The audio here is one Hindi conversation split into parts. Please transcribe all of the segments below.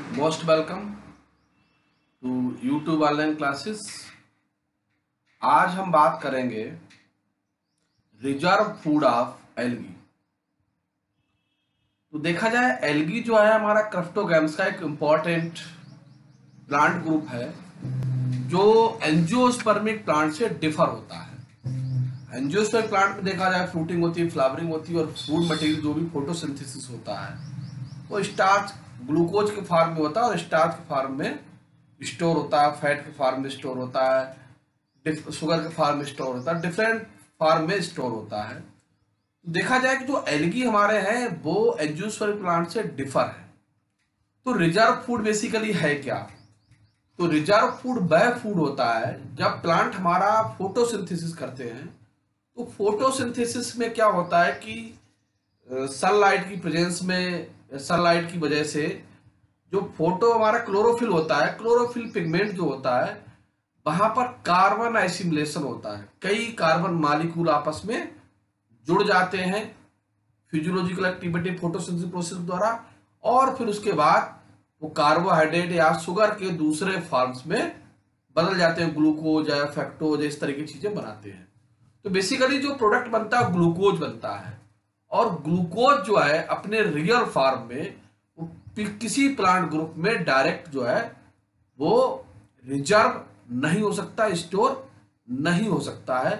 Most welcome to YouTube online classes. आज हम बात करेंगे रिजर्व फूड ऑफ एल्गी। तो देखा जाए एल्गी जो है हमारा क्रस्टोगैम्स का एक इम्पॉर्टेंट प्लांट ग्रुप है जो एंजियोस्पर्मिक प्लांट से डिफर होता है। एंजियोस्पर्मिक प्लांट में देखा जाए फ्रूटिंग होती है, फ्लावरिंग होती है और फूड मटेरियल जो भी फोटोसिंथेसिस होता है वो स्टार्च ग्लूकोज के फॉर्म में होता है और स्टार्च के फॉर्म में स्टोर होता है, फैट के फॉर्म में स्टोर होता है, शुगर के फॉर्म में स्टोर होता है, डिफरेंट फॉर्म में स्टोर होता है। तो देखा जाए कि जो एल्गी हमारे हैं वो एंजियोस्पर्मिक प्लांट से डिफर है। तो रिजर्व फूड बेसिकली है क्या? तो रिजर्व फूड वह फूड होता है जब प्लांट हमारा फोटोसिंथेसिस करते हैं। तो फोटोसिंथेसिस में क्या होता है कि सनलाइट की प्रेजेंस में, सनलाइट की वजह से जो फोटो हमारा क्लोरोफिल होता है, क्लोरोफिल पिगमेंट जो होता है वहां पर कार्बन एसिमिलेशन होता है। कई कार्बन मॉलिक्यूल आपस में जुड़ जाते हैं फिजियोलॉजिकल एक्टिविटी फोटोसिंथेसिस प्रोसेस द्वारा, और फिर उसके बाद वो कार्बोहाइड्रेट या शुगर के दूसरे फॉर्म्स में बदल जाते हैं, ग्लूकोज या फ्रक्टोज इस तरह की चीजें बनाते हैं। तो बेसिकली जो प्रोडक्ट बनता है ग्लूकोज बनता है, और ग्लूकोज जो है अपने रियल फॉर्म में वो किसी प्लांट ग्रुप में डायरेक्ट जो है वो रिजर्व नहीं हो सकता, स्टोर नहीं हो सकता है।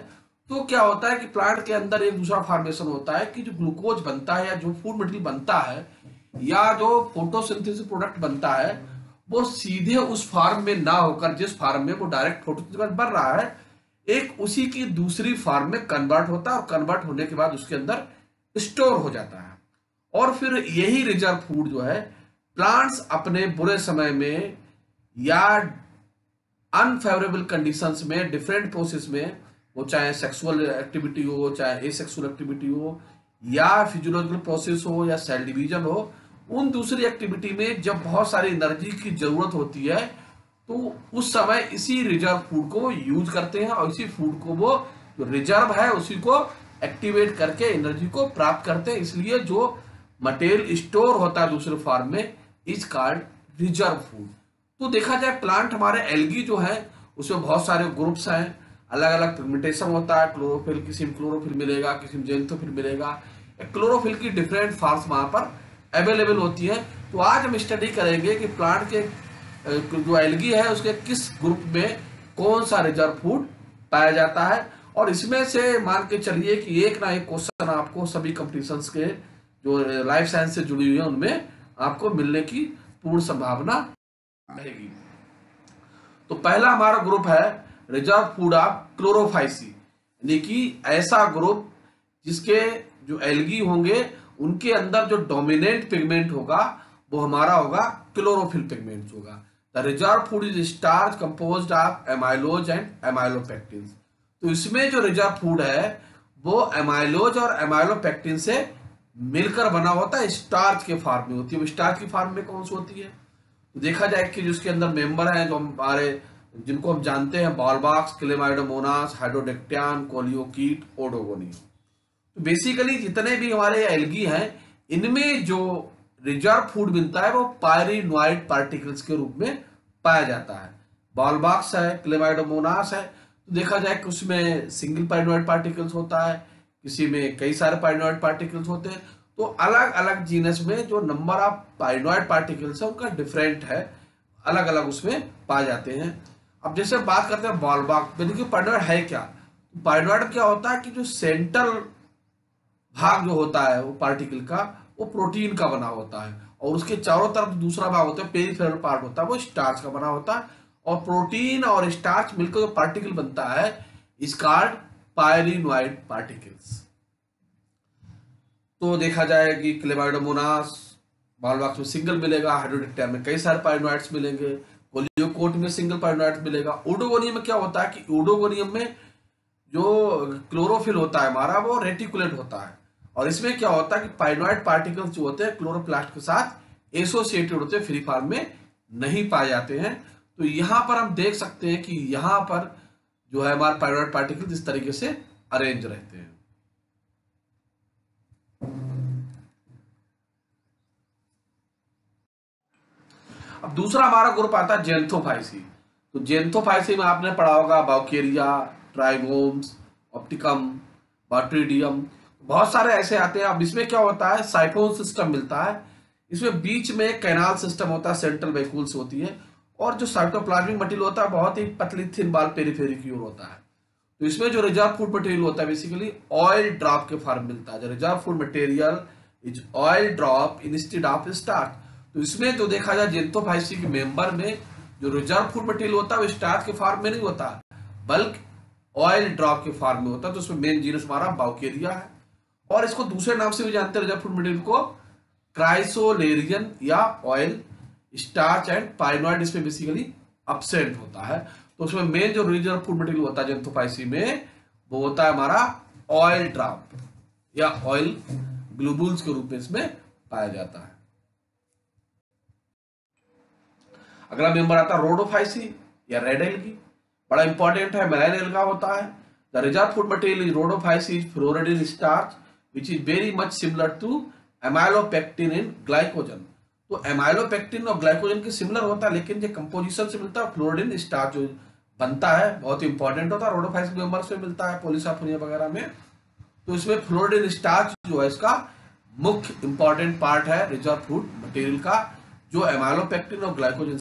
तो क्या होता है कि प्लांट के अंदर एक दूसरा फॉर्मेशन होता है कि जो ग्लूकोज बनता है या जो फूड मटेरियल बनता है या जो फोटोसिंथेसिस प्रोडक्ट बनता है वो सीधे उस फार्म में ना होकर, जिस फार्म में वो डायरेक्ट फोटोसिंथेसिस बन रहा है, एक उसी की दूसरी फार्म में कन्वर्ट होता है और कन्वर्ट होने के बाद उसके अंदर स्टोर हो जाता है। और फिर यही रिजर्व फूड जो है प्लांट्स अपने बुरे समय में या अनफेवरेबल कंडीशंस में, डिफरेंट प्रोसेस में, वो चाहे सेक्सुअल एक्टिविटी हो, चाहे एसेक्सुअल एक्टिविटी हो, या फिजियोलॉजिकल प्रोसेस हो, या सेल डिवीजन हो, उन दूसरी एक्टिविटी में जब बहुत सारी एनर्जी की जरूरत होती है तो उस समय इसी रिजर्व फूड को यूज करते हैं और इसी फूड को वो जो रिजर्व है उसी को एक्टिवेट करके एनर्जी को प्राप्त करते हैं। इसलिए जो मटेरियल स्टोर होता है दूसरे फॉर्म में इज कॉल्ड रिजर्व फूड। तो देखा जाए प्लांट हमारे एल्गी जो है उसमें बहुत सारे ग्रुप्स हैं, अलग अलग पिगमेंटेशन होता है। क्लोरोफिल, किसी में क्लोरोफिल मिलेगा, किसी में जेंथोफिल मिलेगा। क्लोरोफिल की डिफरेंट फॉर्म्स वहां पर अवेलेबल होती है। तो आज हम स्टडी करेंगे कि प्लांट के जो एल्गी है उसके किस ग्रुप में कौन सा रिजर्व फूड पाया जाता है। और इसमें से मान के चलिए कि एक ना एक क्वेश्चन आपको सभी कंपटीशंस के जो लाइफ साइंस से जुड़ी हुई है उनमें आपको मिलने की पूर्ण संभावना रहेगी। तो पहला हमारा ग्रुप है रिजर्व फूड ऑफ क्लोरोफाइसी, यानी कि ऐसा ग्रुप जिसके जो एल्गी होंगे उनके अंदर जो डोमिनेंट पिगमेंट होगा वो हमारा होगा क्लोरोफिल पिगमेंट होगा। The reserve food is starch composed of amylose and amylopectin. तो इसमें जो रिजर्व फूड है वो एमाइलोज और एमाइलोपेक्टिन से मिलकर बना होता है, स्टार्च के फॉर्म में होती है। स्टार्च की फॉर्म में कौन सी होती है? तो देखा जाए कि जिसके अंदर मेंबर हैं जो हमारे, जिनको हम जानते हैं, बॉलबॉक्स, क्लेमाइडोमोनास, हाइड्रोडेक्टियन, कोलियोकीट, ओडोगोनियम। तो बेसिकली जितने भी हमारे एल्गी हैं इनमें जो रिजर्व फूड मिलता है वो पायरिनोइड पार्टिकल्स के रूप में पाया जाता है। बॉलबॉक्स है, क्लेमाइडोमोनास है, तो देखा जाए कि उसमें सिंगल पायरिनोइड पार्टिकल्स होता है, किसी में कई सारे पायरिनोइड पार्टिकल्स होते हैं। तो अलग अलग जीनस में जो नंबर ऑफ पायरिनोइड पार्टिकल्स है उनका डिफरेंट है, अलग अलग उसमें पाए जाते हैं। अब जैसे बात करते हैं बॉलबॉक्स, देखिए पायरिनोइड है क्या? पायरिनोइड क्या होता है कि जो सेंट्रल भाग जो होता है वो पार्टिकल का वो प्रोटीन का बना होता है, और उसके चारों तरफ दूसरा भाग होता है, पेरिफेरल पार्ट होता है, वो स्टार्च का बना होता है। और प्रोटीन और स्टार्च मिलकर जो पार्टिकल बनता है इज कॉल्ड पायरिनोइड पार्टिकल्स। तो देखा जाए कि क्लेमाइडोमोनास बॉलबॉक्स में सिंगल मिलेगा, हाइड्रोडेक्टियन में कई सारे पायरिनोइड्स मिलेंगे, कोलियोकोट में सिंगल पायरिनोइड मिलेगा। ओडोगोनियम में क्या होता है कि ओडोगोनियम में जो क्लोरोफिल होता है हमारा वो रेटिकुलेट होता है, और इसमें क्या होता है कि पायरिनोइड पार्टिकल्स जो होते हैं क्लोरोप्लास्ट के साथ एसोसिएटेड होते हैं, फ्री फॉर्म में नहीं पाए जाते हैं। तो यहां पर हम देख सकते हैं कि यहां पर जो है हमारे पायरिनोइड पार्टिकल्स इस तरीके से अरेंज रहते हैं। अब दूसरा हमारा ग्रुप आता है जेंथोफाइसी। तो जेंथोफाइसी में आपने पढ़ा होगा बाउकेरिया, ट्राइगोम्स, ऑप्टिकम, बाट्रीडियम, बहुत सारे ऐसे आते हैं। अब इसमें क्या होता है, साइफोन सिस्टम मिलता है, इसमें बीच में एक कैनाल सिस्टम होता है, सेंट्रल वैक्यूल्स होती है, और जो साइटोप्लाज्मिक मटेरियल होता है बहुत ही पतली थिन बाल पेरिफेरी की ओर होता है। तो इसमें जो रिजर्व फूड मटेरियल होता है बेसिकली ऑयल ड्रॉप के फॉर्म मिलता है। जो reserve food material is oil drop instead of starch. तो इसमें जो देखा जाए जेंथोफाइसी के मेंबर में जो रिजर्व फूड मटेरियल होता है वो स्टार्च के फॉर्म में नहीं होता, बल्कि ऑयल ड्रॉप के फॉर्म में होता है। तो उसमें मेन जीनस हमारा बाउकेरिया है, और इसको दूसरे नाम से भी जानते हैं रिजर्व फूड मटेरियल को, क्राइसोलेरियन या ऑयल स्टार्च एंड पाइनॉइड इसमें बेसिकली एब्सेंट होता है। तो उसमें मेन जो रिजर्व फूड मटेरियल होता है जेंथोफाइसी में वो होता है हमारा ऑयल ड्रॉप या ऑयल ग्लोबुल्स के रूप में इसमें पाया जाता है। अगला मेंबर आता है रोडोफाइसी या रेड एल्गी, बड़ा इंपॉर्टेंट है, मैराइन एल्गा होता है। The reserve food material is rhodophyceae is floridean starch which is very much similar to amylopectin in glycogen. तो एमाइलोपेक्टिन और ग्लाइकोजन के सिमिलर होता है, लेकिन जो कंपोजिशन से मिलता है फ्लोरिडीन स्टार्च जो बनता है बहुत ही इंपॉर्टेंट होता है, रोडोफाइसी मेंबर्स में मिलता है, पॉलीसापोनिया वगैरह में। तो इसमें फ्लोरिडीन स्टार्च जो है इसका मुख्य इंपॉर्टेंट पार्ट है रिजर्व फूड मटेरियल का, जो एमाइलोपेक्टिन और ग्लाइकोजन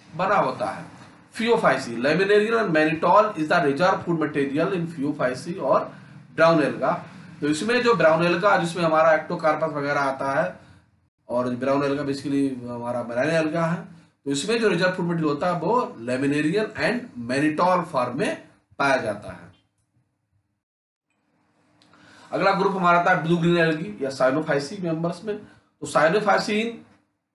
बना होता है। फियोफाइसी, लैमिनेरियन और mannitol is the reserve food material in Phaeophyceae और ब्राउन एल्गा। तो इसमें जो ब्राउन एल्गा जिसमें हमारा एक्टोकार्पस वगैरह आता है, और ब्राउन एल्गा बेसिकली हमारा मैराइन एल्गा है, तो इसमें जो रिजर्व फूड मटेरियल होता है वो लैमिनेरियन एंड मैनिटॉल फॉर्म में पाया जाता है। अगला ग्रुप हमारा था ब्लू ग्रीन एल्गी या साइनोफाइसी मेंबर्स में। तो साइनोफाइसिन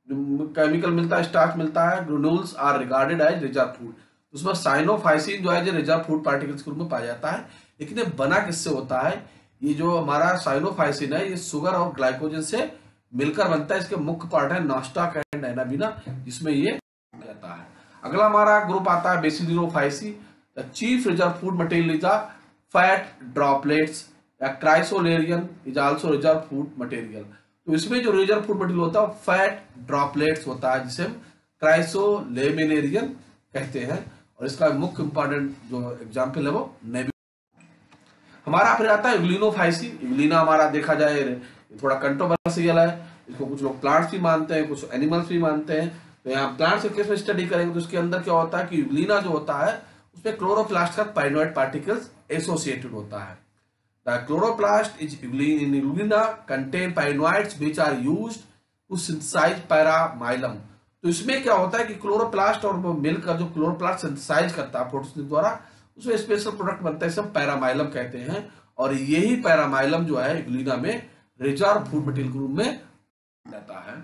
केमिकल मिलता है, स्टार्च मिलता है, granules are regarded as reserve food. उसमें साइनोफाइसिन जो है जो रिजर्व फूड पार्टिकल्स के रूप में पाया जाता है, लेकिन ये बना किससे होता है, ये जो हमारा साइनोफाइसिन है ये शुगर और ग्लाइकोजन से मिलकर बनता है। इसके मुख्य पार्ट है नॉस्टाक एंड एनाबिना, जिसमें ये रहता है। अगला हमारा ग्रुप आता है bacillophyceae. The chief reserve food material is the fat droplets या chrysolaminarin is also reserve food material. तो इसमें जो रिजर्व फूड मटेरियल होता है फैट ड्रॉपलेट्स होता है, जिसे हम क्राइसोलेमिनेरियन कहते हैं, और इसका मुख्य इंपॉर्टेंट जो एग्जाम्पल है वो नेबुला। हमारा फिर आता है यूग्लिनोफाइसी। यूग्लिना हमारा देखा जाए थोड़ा कंट्रोवर्शियल है, इसको कुछ लोग प्लांट्स भी मानते हैं, कुछ एनिमल्स भी मानते हैं। तो यहाँ प्लांट्स के केस में स्टडी करेंगे तो उसके अंदर क्या होता है कि यूग्लिना जो होता है उसमें क्लोरोप्लास्ट का पाइनॉइड पार्टिकल्स एसोसिएटेड होता है। The chloroplast is in euglena contain pyrenoids which are used to synthesize paramylum. तो इसमें क्या होता है कि क्लोरोप्लास्ट और मिलकर जो क्लोरोप्लास्ट सिंथेसाइज करता है फोटोसिंथेसिस द्वारा, उसमें स्पेशल प्रोडक्ट बनता है, इसे पैरामाइलम कहते हैं। और यही पैरामाइलम जो है यूग्लिना में रिजर्व फूड मटेरियल के रूप में रहता है।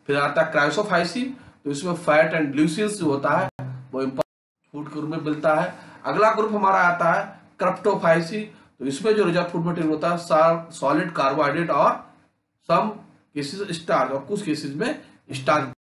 फिर आता है क्राइसोफाइसी। तो इसमें फैट एंड ग्लूसिन्स जो होता है वो फूड के रूप में मिलता है। अगला ग्रुप हमारा आता है क्रप्टोफाइसी। तो इसमें जो रिजर्व फूड मटेरियल होता है सॉलिड कार्बोहाइड्रेट और सम केसेस स्टार्च, और कुछ केसेस में स्टार्च